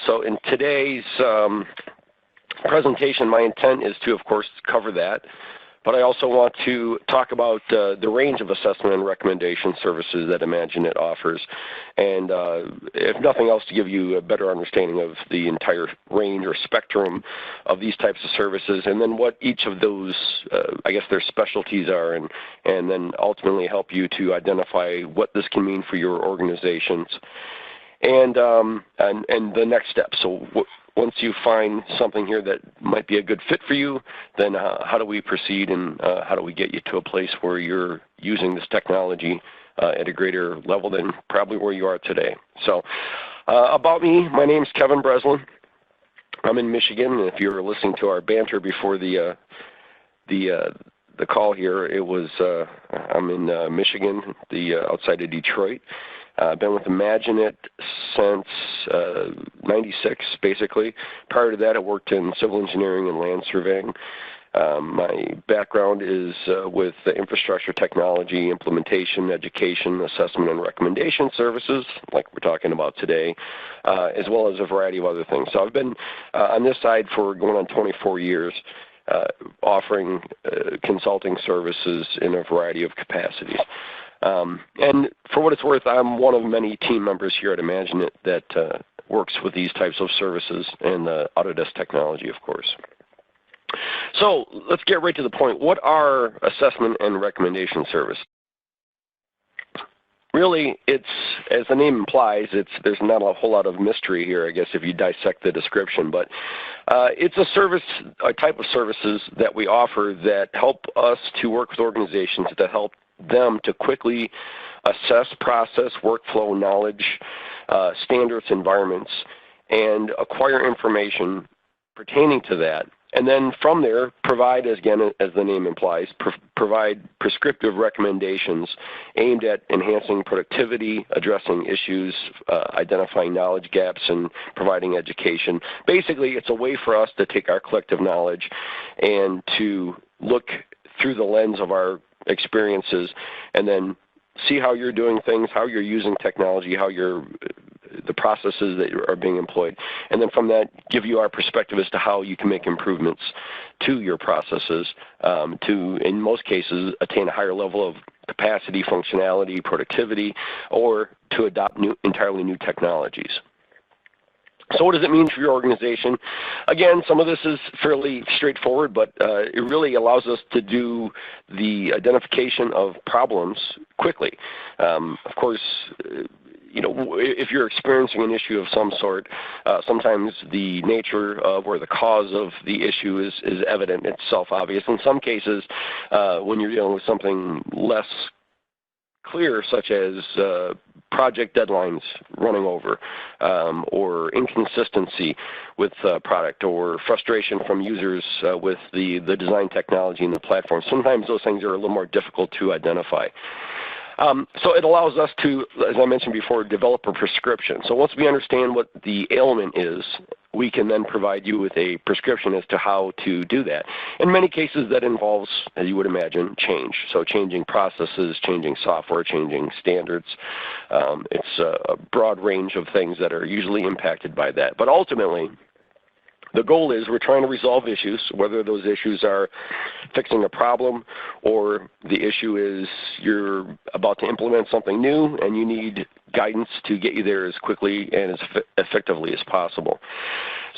So in today's presentation, my intent is to, of course, cover that. But I also want to talk about the range of assessment and recommendation services that IMAGINiT offers, and if nothing else, to give you a better understanding of the entire range or spectrum of these types of services, and then what each of those, I guess, their specialties are, and then ultimately help you to identify what this can mean for your organizations, and the next step. So once you find something here that might be a good fit for you, then how do we proceed, and how do we get you to a place where you're using this technology at a greater level than probably where you are today. So about me, my name's Kevin Breslin. I'm in Michigan, and if you were listening to our banter before the call here, it was I'm in Michigan, outside of Detroit. I've been with IMAGINiT since '96, basically. Prior to that, I worked in civil engineering and land surveying. My background is with infrastructure technology, implementation, education, assessment, and recommendation services, like we're talking about today, as well as a variety of other things. So I've been on this side for going on 24 years, offering consulting services in a variety of capacities. And for what it's worth, I'm one of many team members here at IMAGINiT that works with these types of services and Autodesk technology, of course. So let's get right to the point. What are assessment and recommendation services? Really, it's, as the name implies, there's not a whole lot of mystery here, I guess, if you dissect the description. But it's a type of services that we offer that help us to work with organizations to help them to quickly assess, process, workflow, knowledge, standards, environments, and acquire information pertaining to that. And then from there, provide, again, as the name implies, provide prescriptive recommendations aimed at enhancing productivity, addressing issues, identifying knowledge gaps, and providing education. Basically, it's a way for us to take our collective knowledge and to look through the lens of our experiences and then see how you're doing things, how you're using technology, how the processes that are being employed, and then from that give you our perspective as to how you can make improvements to your processes to, in most cases, attain a higher level of capacity, functionality, productivity, or to adopt entirely new technologies. So what does it mean for your organization? Again, some of this is fairly straightforward, but it really allows us to do the identification of problems quickly. Of course, you know, if you're experiencing an issue of some sort, sometimes the nature of or the cause of the issue is evident. It's self-obvious. In some cases, when you're dealing with something less clear, such as project deadlines running over, or inconsistency with product, or frustration from users with the design technology and the platform. Sometimes those things are a little more difficult to identify. So it allows us to, as I mentioned before, develop a prescription. So once we understand what the ailment is, we can then provide you with a prescription as to how to do that. In many cases, that involves, as you would imagine, change. So changing processes, changing software, changing standards. It's a broad range of things that are usually impacted by that. But ultimately, the goal is we're trying to resolve issues, whether those issues are fixing a problem or the issue is you're about to implement something new and you need guidance to get you there as quickly and as effectively as possible.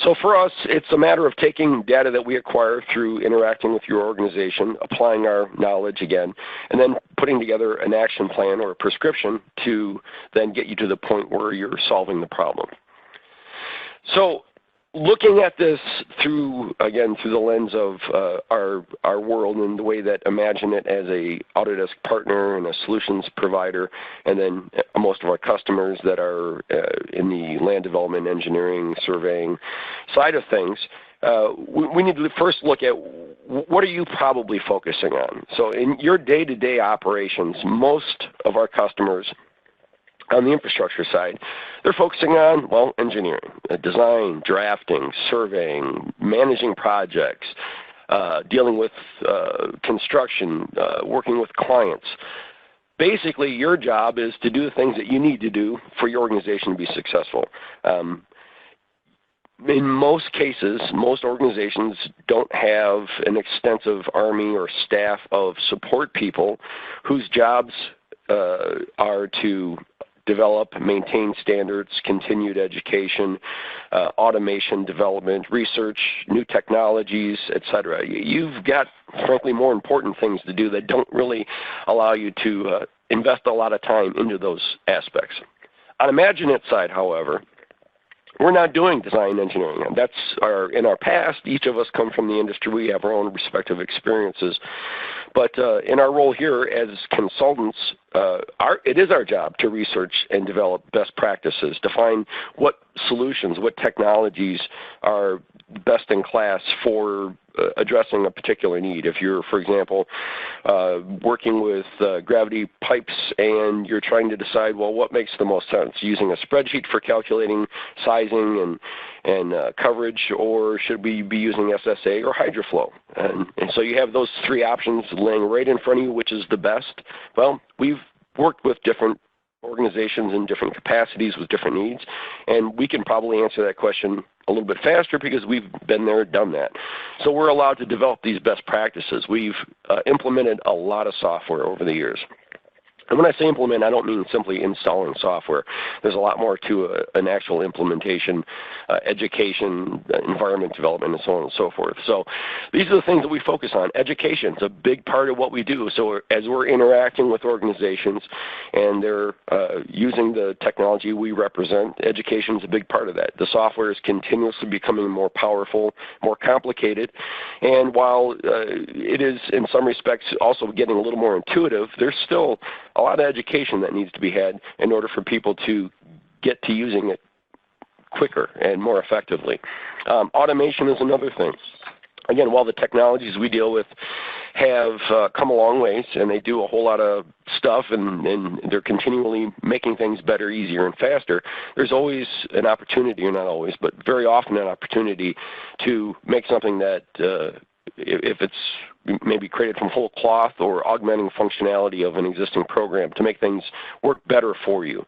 So for us, it's a matter of taking data that we acquire through interacting with your organization, applying our knowledge again, and then putting together an action plan or a prescription to then get you to the point where you're solving the problem. So looking at this through, again, through the lens of our world and the way that IMAGINiT as a Autodesk partner and a solutions provider, and then most of our customers that are in the land development, engineering, surveying side of things, we need to first look at what are you probably focusing on. So in your day-to-day operations, most of our customers on the infrastructure side, they're focusing on, well, engineering, design, drafting, surveying, managing projects, dealing with construction, working with clients. Basically, your job is to do the things that you need to do for your organization to be successful. in most cases, most organizations don't have an extensive army or staff of support people whose jobs are to develop, maintain standards, continued education, automation development, research, new technologies, etc. You've got, frankly, more important things to do that don't really allow you to invest a lot of time into those aspects. On IMAGINiT's side, however, we're not doing design engineering. That's in our past, each of us come from the industry. We have our own respective experiences. But in our role here as consultants, it is our job to research and develop best practices, define what solutions, what technologies are best in class for addressing a particular need. If you're, for example, working with gravity pipes and you're trying to decide, well, what makes the most sense, using a spreadsheet for calculating sizing and coverage, or should we be using SSA or HydroFlow? And so you have those three options laying right in front of you, which is the best. Well, we've worked with different organizations in different capacities with different needs, and we can probably answer that question a little bit faster because we've been there, done that. So we're allowed to develop these best practices. We've implemented a lot of software over the years. And when I say implement, I don't mean simply installing software. There's a lot more to an actual implementation, education, environment development, and so on and so forth. So these are the things that we focus on. Education is a big part of what we do. So as we're interacting with organizations and they're using the technology we represent, education is a big part of that. The software is continuously becoming more powerful, more complicated. And while it is in some respects also getting a little more intuitive, there's still a lot of education that needs to be had in order for people to get to using it quicker and more effectively. Automation is another thing. Again, while the technologies we deal with have come a long ways and they do a whole lot of stuff and they're continually making things better, easier, and faster, there's always an opportunity, or not always, but very often an opportunity to make something that if it's maybe created from whole cloth or augmenting functionality of an existing program to make things work better for you.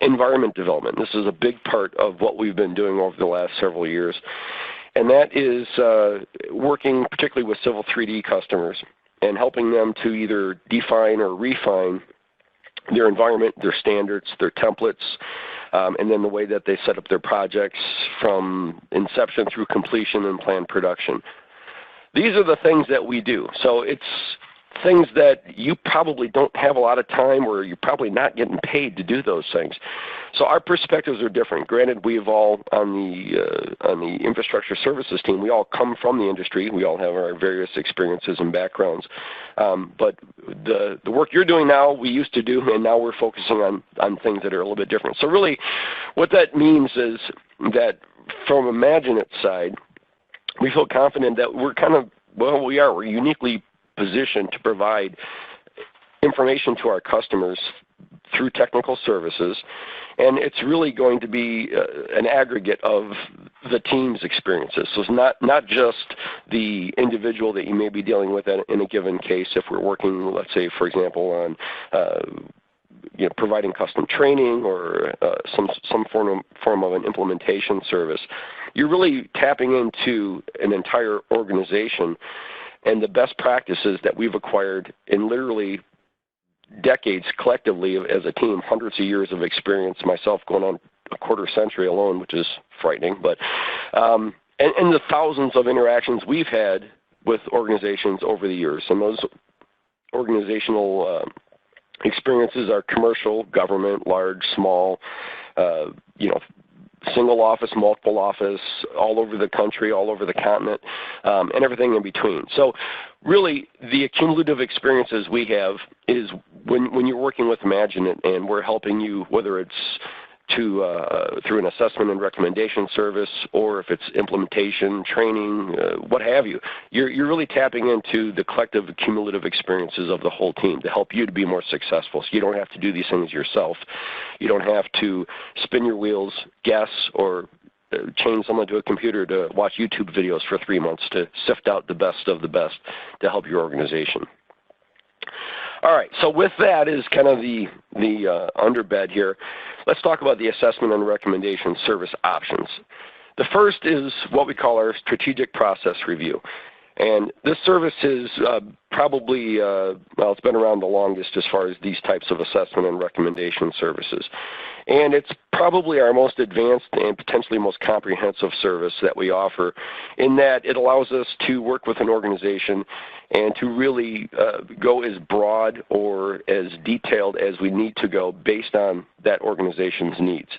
Environment development. This is a big part of what we've been doing over the last several years. And that is working particularly with Civil 3D customers and helping them to either define or refine their environment, their standards, their templates, and then the way that they set up their projects from inception through completion and planned production. These are the things that we do. So it's things that you probably don't have a lot of time, or you're probably not getting paid to do those things. So our perspectives are different. Granted, we've all on the infrastructure services team, we all come from the industry. We all have our various experiences and backgrounds. But the work you're doing now, we used to do, and now we're focusing on things that are a little bit different. So really, what that means is that from IMAGINiT's side, we feel confident that we're uniquely positioned to provide information to our customers through technical services, and it's really going to be an aggregate of the team's experiences. So it's not just the individual that you may be dealing with in a given case. If we're working, let's say, for example, on providing custom training or some form of an implementation service, you're really tapping into an entire organization and the best practices that we've acquired in literally decades collectively as a team, hundreds of years of experience, myself going on a quarter century alone, which is frightening, but and the thousands of interactions we've had with organizations over the years. And those organizational experiences are commercial, government, large, small, single office, multiple office, all over the country, all over the continent, and everything in between. So really, the accumulative experiences we have is when you're working with IMAGINiT and we're helping you, whether it's through an assessment and recommendation service, or if it's implementation, training, what have you, you're really tapping into the collective cumulative experiences of the whole team to help you to be more successful. So you don't have to do these things yourself. You don't have to spin your wheels, guess, or chain someone to a computer to watch YouTube videos for 3 months to sift out the best of the best to help your organization. All right, so with that is kind of the underbed here. Let's talk about the assessment and recommendation service options. The first is what we call our strategic process review. And this service is probably, well, it's been around the longest as far as these types of assessment and recommendation services. And it's probably our most advanced and potentially most comprehensive service that we offer, in that it allows us to work with an organization and to really go as broad or as detailed as we need to go based on that organization's needs.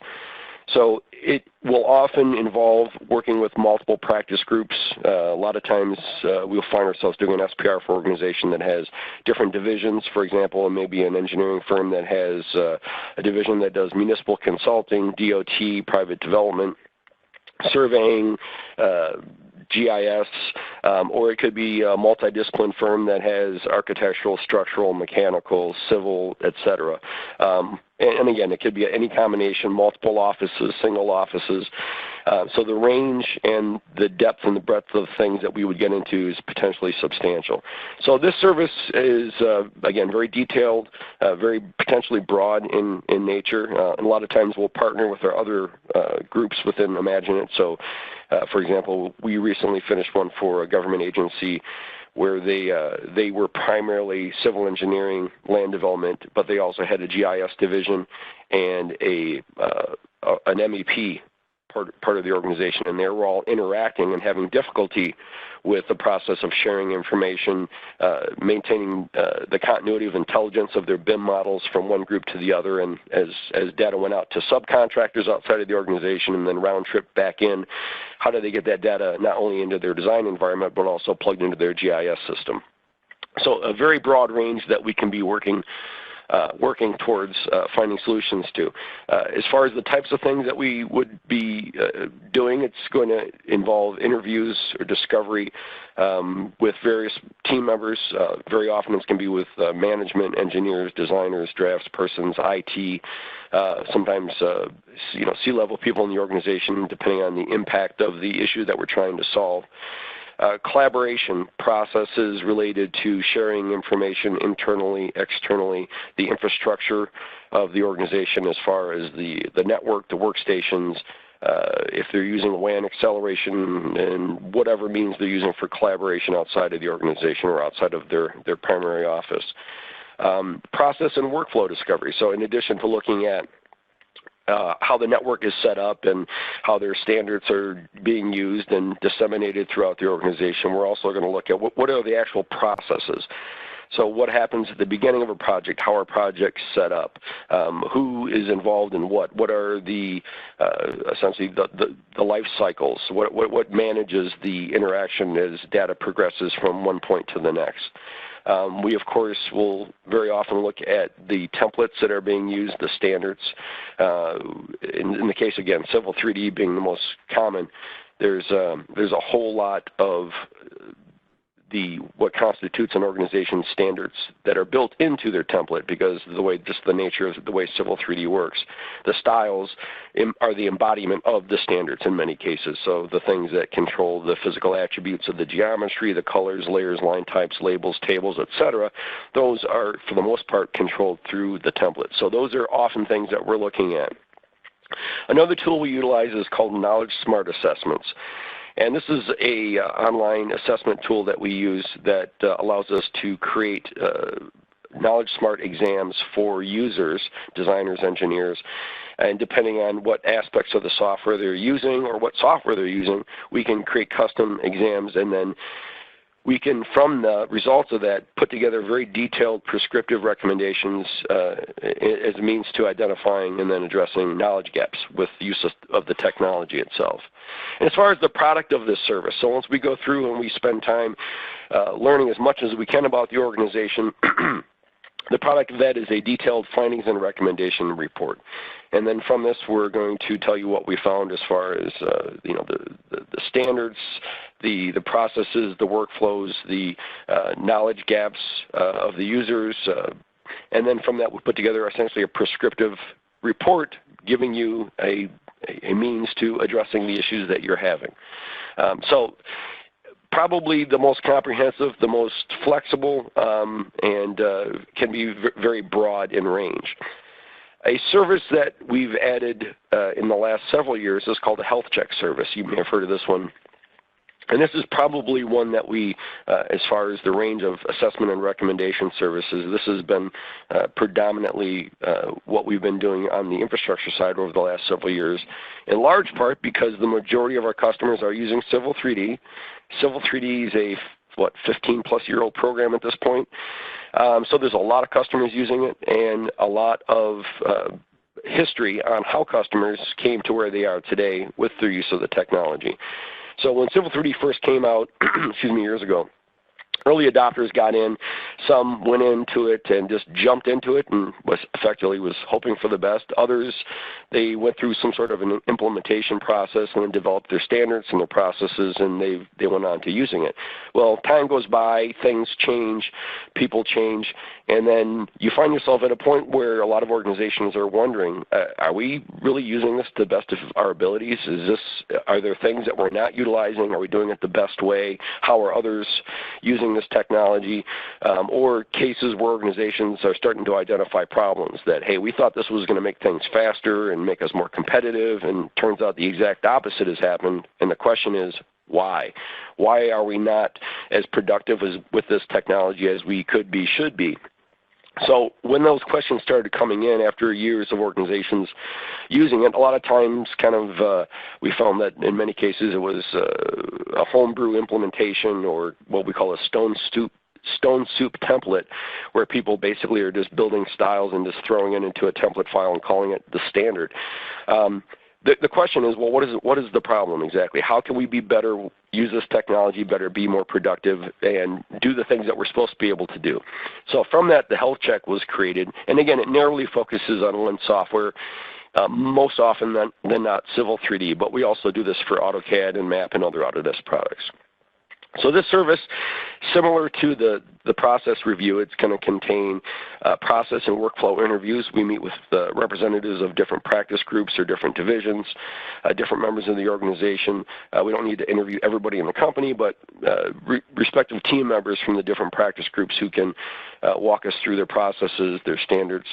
So it will often involve working with multiple practice groups. A lot of times we'll find ourselves doing an SPR for an organization that has different divisions. For example, maybe an engineering firm that has a division that does municipal consulting, DOT, private development, surveying, GIS, or it could be a multidiscipline firm that has architectural, structural, mechanical, civil, etc. And again, it could be any combination, multiple offices, single offices. So the range and the depth and the breadth of things that we would get into is potentially substantial. So this service is, again, very detailed, very potentially broad in nature. And a lot of times we'll partner with our other groups within IMAGINiT. So, for example, we recently finished one for a government agency where they were primarily civil engineering, land development, but they also had a GIS division and an MEP part of the organization, and they were all interacting and having difficulty with the process of sharing information, maintaining the continuity of intelligence of their BIM models from one group to the other, and as data went out to subcontractors outside of the organization and then round trip back in, how do they get that data not only into their design environment but also plugged into their GIS system? So a very broad range that we can be working towards finding solutions to. As far as the types of things that we would be doing, it's going to involve interviews or discovery with various team members. Very often it's going to be with management, engineers, designers, draftspersons, IT, sometimes C-level people in the organization, depending on the impact of the issue that we're trying to solve. Collaboration processes related to sharing information internally, externally, the infrastructure of the organization as far as the network, the workstations, if they're using WAN acceleration and whatever means they're using for collaboration outside of the organization or outside of their primary office. Process and workflow discovery. So in addition to looking at how the network is set up and how their standards are being used and disseminated throughout the organization, we're also going to look at what are the actual processes. So what happens at the beginning of a project, how are projects set up, who is involved in what are the essentially the life cycles, what manages the interaction as data progresses from one point to the next. We, of course, will very often look at the templates that are being used, the standards. In the case, again, Civil 3D being the most common, there's a whole lot of what constitutes an organization's standards that are built into their template because just the nature of the way Civil 3D works. The styles are the embodiment of the standards in many cases. So the things that control the physical attributes of the geometry, the colors, layers, line types, labels, tables, etc., those are for the most part controlled through the template. So those are often things that we're looking at. Another tool we utilize is called Knowledge Smart Assessments. And this is an online assessment tool that we use that allows us to create Knowledge Smart exams for users, designers, engineers. And depending on what aspects of the software they're using or what software they're using, we can create custom exams, and then we can, from the results of that, put together very detailed prescriptive recommendations as a means to identifying and then addressing knowledge gaps with the use of the technology itself. And as far as the product of this service, so once we go through and we spend time learning as much as we can about the organization, the product of that is a detailed findings and recommendation report. And then from this, we're going to tell you what we found as far as the standards, the processes, the workflows, the knowledge gaps of the users. And then from that, we put together essentially a prescriptive report giving you a means to addressing the issues that you're having. So probably the most comprehensive, the most flexible, and can be very broad in range. A service that we've added in the last several years is called a health check service. You may have heard of this one. And this is probably one that we, as far as the range of assessment and recommendation services, this has been predominantly what we've been doing on the infrastructure side over the last several years, in large part because the majority of our customers are using Civil 3D. Civil 3D is a, 15-plus-year-old program at this point. So there's a lot of customers using it and a lot of history on how customers came to where they are today with their use of the technology. So when Civil 3D first came out, years ago, early adopters got in. Some went into it and just jumped into it and was hoping for the best. Others, they went through some sort of an implementation process and then developed their standards and their processes, and they went on to using it. Well, time goes by, things change, people change, and then you find yourself at a point where a lot of organizations are wondering, are we really using this to the best of our abilities? Are there things that we're not utilizing? Are we doing it the best way? How are others using this technology? Or cases where organizations are starting to identify problems that, hey, we thought this was going to make things faster and make us more competitive, and turns out the exact opposite has happened. And the question is, why? Why are we not as productive with this technology as we could be, should be? So when those questions started coming in after years of organizations using it, a lot of times we found that in many cases it was a homebrew implementation, or what we call a stone soup template, where people basically are just building styles and just throwing it into a template file and calling it the standard. The question is, well, what is the problem exactly? How can we be better, use this technology better, be more productive, and do the things that we're supposed to be able to do? So from that, the health check was created. And again, it narrowly focuses on one software, most often than not Civil 3D, but we also do this for AutoCAD and MAP and other Autodesk products. So this service, similar to the process review, it's going to contain process and workflow interviews. We meet with representatives of different practice groups or different divisions, different members of the organization. We don't need to interview everybody in the company, but respective team members from the different practice groups who can walk us through their processes, their standards,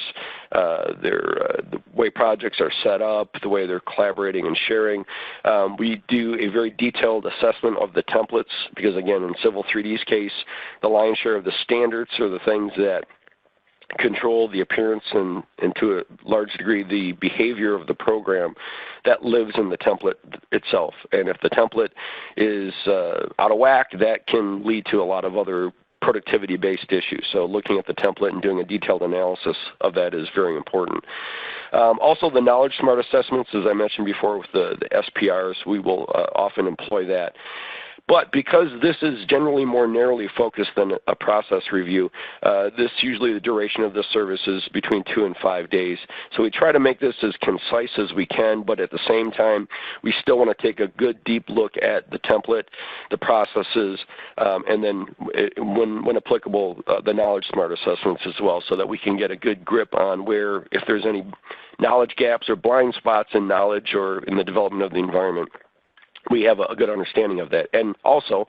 the way projects are set up, the way they're collaborating and sharing. We do a very detailed assessment of the templates because, again, in Civil 3D's case, the lion's share of the standards are the things that control the appearance and to a large degree the behavior of the program that lives in the template itself. And if the template is out of whack, that can lead to a lot of other productivity-based issues. So looking at the template and doing a detailed analysis of that is very important. Also, the Knowledge Smart assessments, as I mentioned before with the SPRs, we will often employ that. But because this is generally more narrowly focused than a process review, usually the duration of the service is between 2 and 5 days. So we try to make this as concise as we can, but at the same time, we still want to take a good deep look at the template, the processes, and then when applicable, the Knowledge Smart assessments as well, so that we can get a good grip on where, if there's any knowledge gaps or blind spots in knowledge or in the development of the environment, we have a good understanding of that. And also,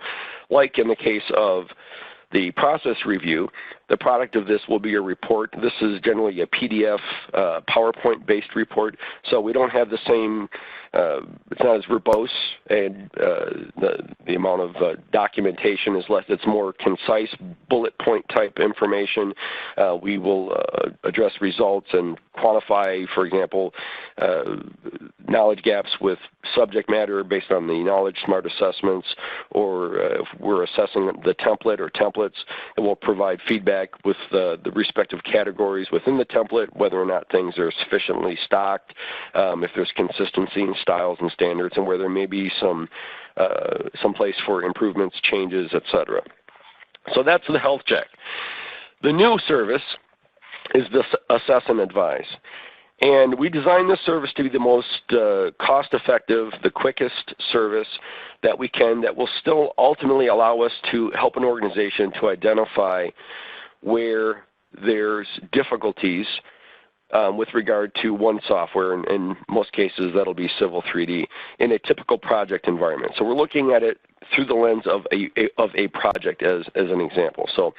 like in the case of the process review, the product of this will be a report. This is generally a PDF, PowerPoint-based report, so we don't have the same, it's not as verbose, and the amount of documentation is less. It's more concise, bullet point type information. We will address results and quantify, for example, knowledge gaps with subject matter based on the Knowledge Smart assessments, or if we're assessing the template or templates, and we'll provide feedback with the respective categories within the template, whether or not things are sufficiently stocked, if there's consistency in styles and standards, and where there may be some place for improvements, changes, etc. So that's the health check. The new service is the assess and advise. And we designed this service to be the most cost-effective, the quickest service that we can, that will still ultimately allow us to help an organization to identify where there's difficulties with regard to one software, and in most cases that'll be Civil 3D, in a typical project environment. So we're looking at it through the lens of a project as an example. So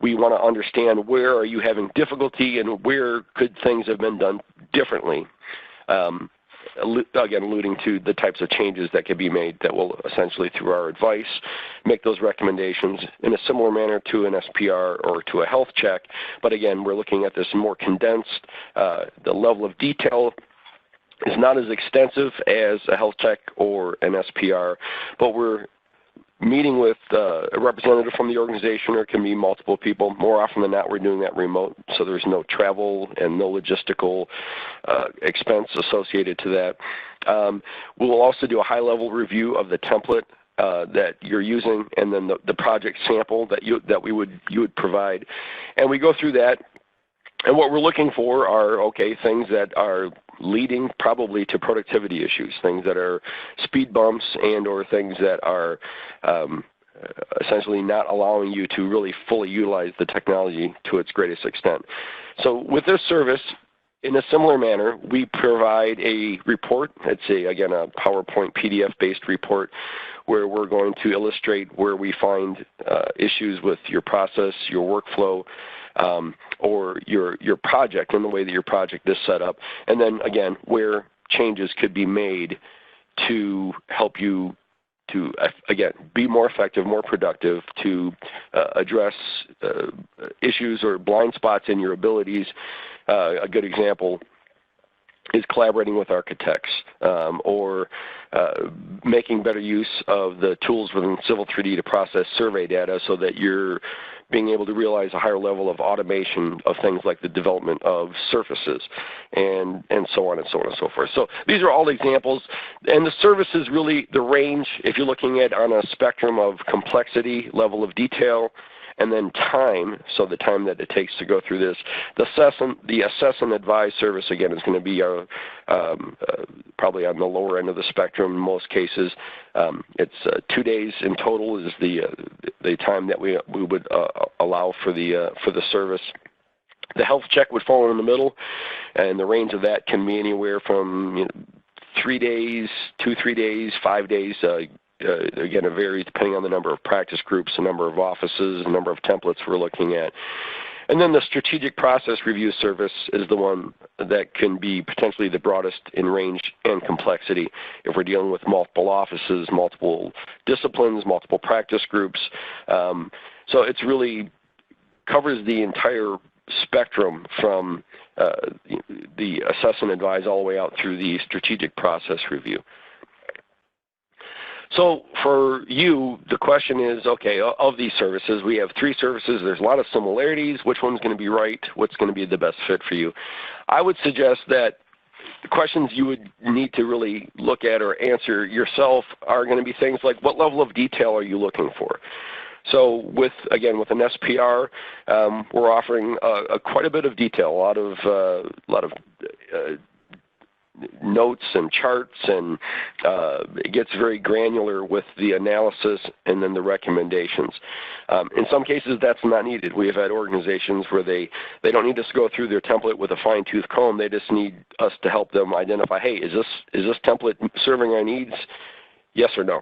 we want to understand where are you having difficulty and where could things have been done differently. Again, alluding to the types of changes that can be made that will essentially, through our advice, make those recommendations in a similar manner to an SPR or to a health check. But again, we're looking at this more condensed. The level of detail is not as extensive as a health check or an SPR, but we're meeting with a representative from the organization, or it can be multiple people. More often than not, we're doing that remote, so there's no travel and no logistical expense associated to that. We'll also do a high-level review of the template that you're using, and then the project sample that you would provide, and we go through that. And what we're looking for are, okay, things that are leading probably to productivity issues, things that are speed bumps and or things that are essentially not allowing you to really fully utilize the technology to its greatest extent. So with this service, in a similar manner, we provide a report. It's, again, a PowerPoint PDF-based report where we're going to illustrate where we find issues with your process, your workflow, or your project and the way that your project is set up. And then, again, where changes could be made to help you to, again, be more effective, more productive, to address issues or blind spots in your abilities. A good example is collaborating with architects, or making better use of the tools within Civil 3D to process survey data so that you're being able to realize a higher level of automation of things like the development of surfaces and so on and so on and so forth. So these are all examples. And the service is really the range, if you're looking at on a spectrum of complexity, level of detail, and then time, so the time that it takes to go through this. The assess and advise service, again, is going to be probably on the lower end of the spectrum in most cases. It's 2 days in total is the time that we would allow for the service. The health check would fall in the middle, and the range of that can be anywhere from 3 days, 2-3 days, 5 days. Again, it varies depending on the number of practice groups, the number of offices, the number of templates we're looking at. And then the strategic process review service is the one that can be potentially the broadest in range and complexity if we're dealing with multiple offices, multiple disciplines, multiple practice groups. So it's really covers the entire spectrum from the assess and advise all the way out through the strategic process review. So for you, the question is, okay, of these services, we have 3 services. There's a lot of similarities. Which one's going to be right? What's going to be the best fit for you? I would suggest that the questions you would need to really look at or answer yourself are going to be things like, what level of detail are you looking for? So with an SPR, we're offering quite a bit of detail, a lot of notes and charts, and it gets very granular with the analysis and then the recommendations. In some cases, that's not needed. We have had organizations where they don't need us to go through their template with a fine-tooth comb. They just need us to help them identify, hey, is this template serving our needs? Yes or no?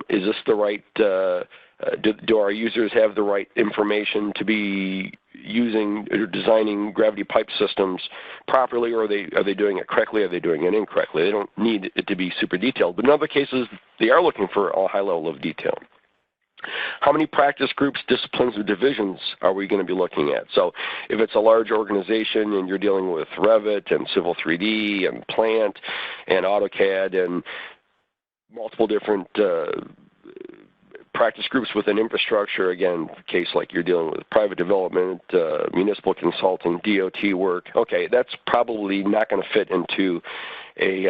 Is this the right, do our users have the right information to be using or designing gravity pipe systems properly, or are they doing it correctly? Are they doing it incorrectly? They don't need it to be super detailed, but in other cases, they are looking for a high level of detail. How many practice groups, disciplines, or divisions are we going to be looking at? So if it's a large organization and you're dealing with Revit and Civil 3D and Plant and AutoCAD and multiple different practice groups within infrastructure, again, case like you're dealing with private development, municipal consulting, DOT work, okay, that's probably not going to fit into a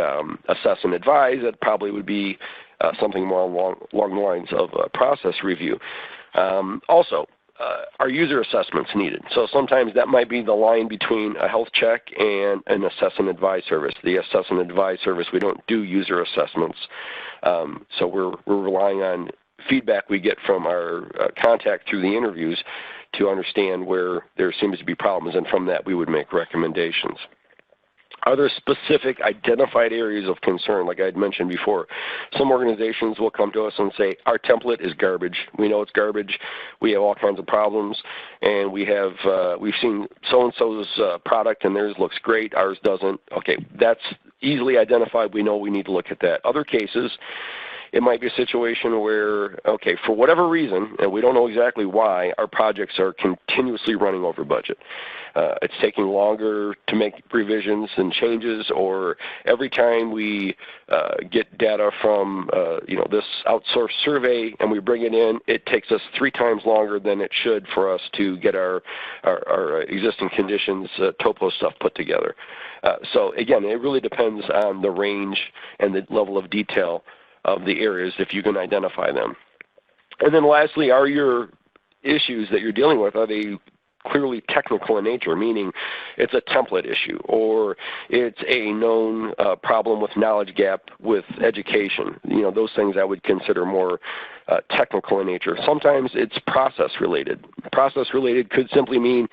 assess and advise. That probably would be something more along the lines of a process review. Also, are user assessments needed? So sometimes that might be the line between a health check and an assess and advise service. The assess and advise service, we don't do user assessments. So we're relying on feedback we get from our contact through the interviews to understand where there seems to be problems, and from that we would make recommendations. Are there specific identified areas of concern, like I had mentioned before? Some organizations will come to us and say, our template is garbage. We know it's garbage. We have all kinds of problems, and we've seen so-and-so's product, and theirs looks great, ours doesn't. Okay, that's easily identified. We know we need to look at that. Other cases, it might be a situation where, okay, for whatever reason, and we don't know exactly why, our projects are continuously running over budget. It's taking longer to make revisions and changes, or every time we get data from this outsourced survey and we bring it in, it takes us 3 times longer than it should for us to get our existing conditions, topo stuff put together. So again, it really depends on the range and the level of detail of the areas if you can identify them. And then lastly, are your issues that you're dealing with, are they clearly technical in nature, meaning it's a template issue, or it's a known problem with knowledge gap with education? Those things I would consider more technical in nature. Sometimes it's process related. Process related could simply mean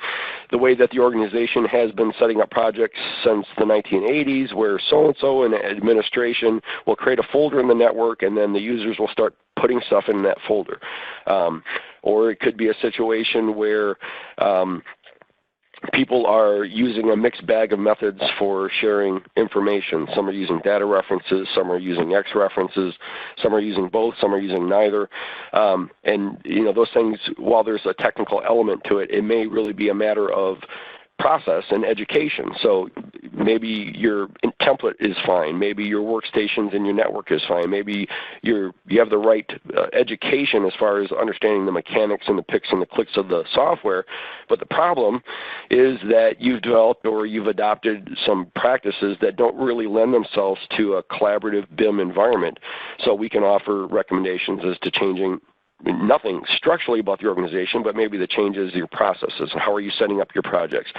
the way that the organization has been setting up projects since the 1980s, where so-and-so in administration will create a folder in the network, and then the users will start putting stuff in that folder. Or it could be a situation where people are using a mixed bag of methods for sharing information. Some are using data references, some are using X references, some are using both, some are using neither. And those things, while there's a technical element to it, it may really be a matter of process and education. So maybe your template is fine. Maybe your workstations and your network is fine. Maybe you have the right education as far as understanding the mechanics and the picks and the clicks of the software. But the problem is that you've developed or you've adopted some practices that don't really lend themselves to a collaborative BIM environment. So we can offer recommendations as to changing nothing structurally about the organization, but maybe the changes in your processes. How are you setting up your projects?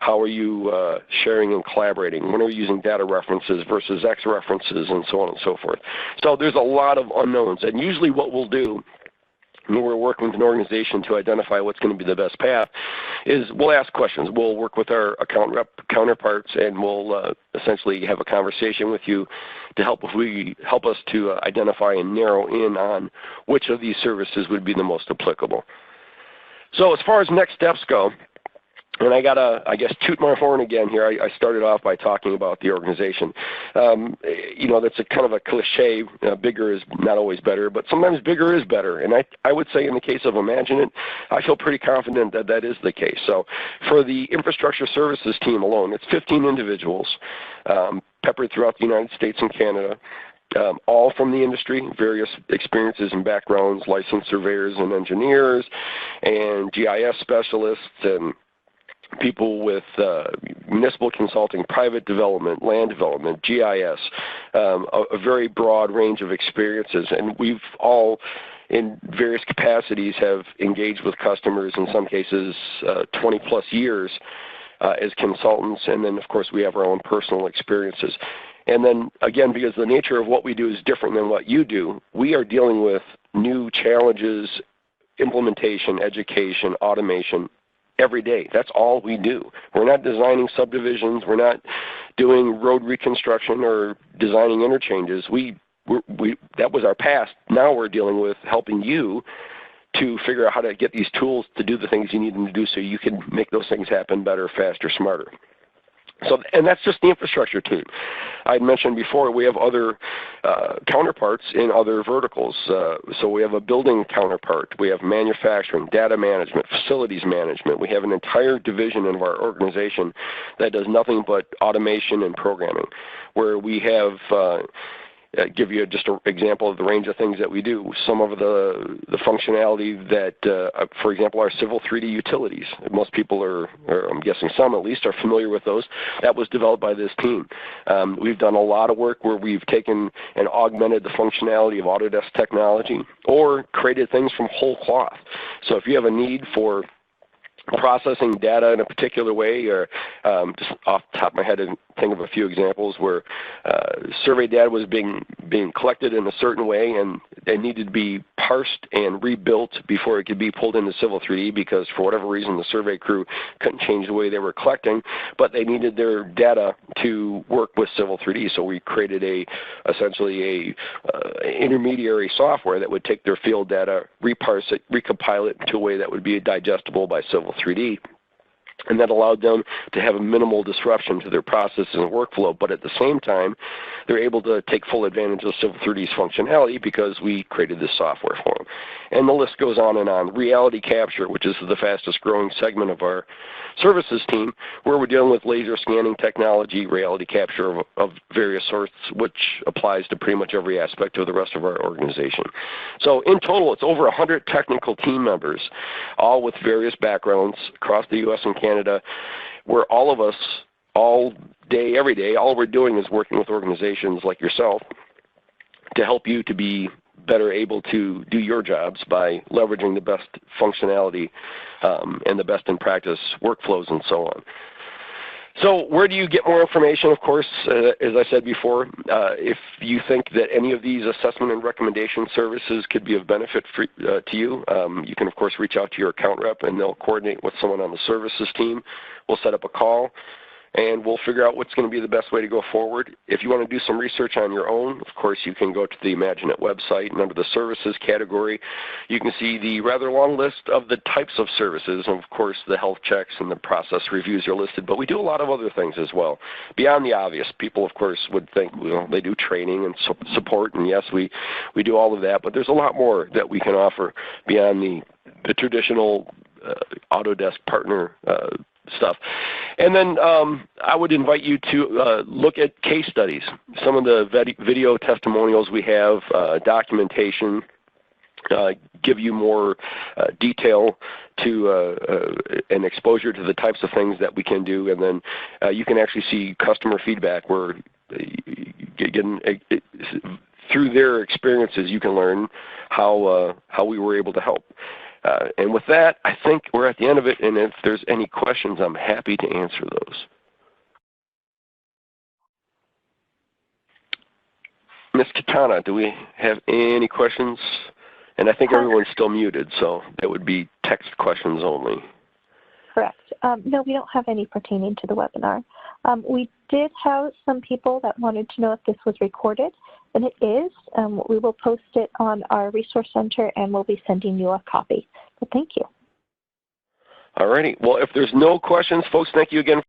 How are you sharing and collaborating? When are you using data references versus X references, and so on and so forth? So there's a lot of unknowns, and usually what we'll do when we're working with an organization to identify what's going to be the best path is we'll ask questions. We'll work with our account rep counterparts, and we'll essentially have a conversation with you to help us to identify and narrow in on which of these services would be the most applicable. So as far as next steps go, and I got to, I guess, toot my horn again here. I started off by talking about the organization. That's a kind of a cliche. Bigger is not always better, but sometimes bigger is better. And I would say in the case of IMAGINIT, I feel pretty confident that that is the case. So for the infrastructure services team alone, it's 15 individuals peppered throughout the United States and Canada. All from the industry, various experiences and backgrounds, licensed surveyors and engineers, and GIS specialists, and people with municipal consulting, private development, land development, GIS, a very broad range of experiences. And we've all, in various capacities, have engaged with customers, in some cases 20-plus years as consultants. And then, of course, we have our own personal experiences. And then, again, because the nature of what we do is different than what you do, we are dealing with new challenges, implementation, education, automation, every day. That's all we do. We're not designing subdivisions. We're not doing road reconstruction or designing interchanges. That was our past. Now we're dealing with helping you to figure out how to get these tools to do the things you need them to do so you can make those things happen better, faster, smarter. So, and that's just the infrastructure team. I had mentioned before we have other counterparts in other verticals. So we have a building counterpart. We have manufacturing, data management, facilities management. We have an entire division of our organization that does nothing but automation and programming, where we have give you just an example of the range of things that we do. Some of the functionality that, for example, our Civil 3D utilities. Most people are, or I'm guessing some at least, are familiar with those. That was developed by this team. We've done a lot of work where we've taken and augmented the functionality of Autodesk technology or created things from whole cloth. So if you have a need for processing data in a particular way, or just off the top of my head, I think of a few examples where survey data was being collected in a certain way, and it needed to be parsed and rebuilt before it could be pulled into Civil 3D, because for whatever reason the survey crew couldn't change the way they were collecting, but they needed their data to work with Civil 3D. So we created essentially a intermediary software that would take their field data, reparse it, recompile it into a way that would be digestible by Civil 3D. And that allowed them to have a minimal disruption to their processes and workflow, but at the same time, they're able to take full advantage of Civil 3D's functionality because we created this software for them. And the list goes on and on. Reality capture, which is the fastest growing segment of our services team, where we're dealing with laser scanning technology, reality capture of various sorts, which applies to pretty much every aspect of the rest of our organization. So in total, it's over 100 technical team members, all with various backgrounds across the U.S. and Canada, where all of us, all day, every day, all we're doing is working with organizations like yourself to help you to be better able to do your jobs by leveraging the best functionality and the best in practice workflows and so on. So where do you get more information? Of course, as I said before, if you think that any of these assessment and recommendation services could be of benefit to you, you can of course reach out to your account rep and they'll coordinate with someone on the services team. We'll set up a call and we'll figure out what's going to be the best way to go forward. If you want to do some research on your own, of course you can go to the IMAGINiT website, and under the services category you can see the rather long list of the types of services, and of course the health checks and the process reviews are listed, but we do a lot of other things as well. Beyond the obvious, people of course would think, well, they do training and support, and yes, we do all of that, but there's a lot more that we can offer beyond the traditional Autodesk partner stuff. And then I would invite you to look at case studies. Some of the video testimonials we have, documentation, give you more detail to and exposure to the types of things that we can do. And then you can actually see customer feedback where through their experiences you can learn how we were able to help. And with that, I think we're at the end of it, and if there's any questions, I'm happy to answer those. Ms. Katana, do we have any questions? And I think everyone's still muted, so that would be text questions only. Correct. No, we don't have any pertaining to the webinar. We did have some people that wanted to know if this was recorded, and it is. We will post it on our resource center, and we'll be sending you a copy. But thank you. All righty. Well, if there's no questions, folks, thank you again.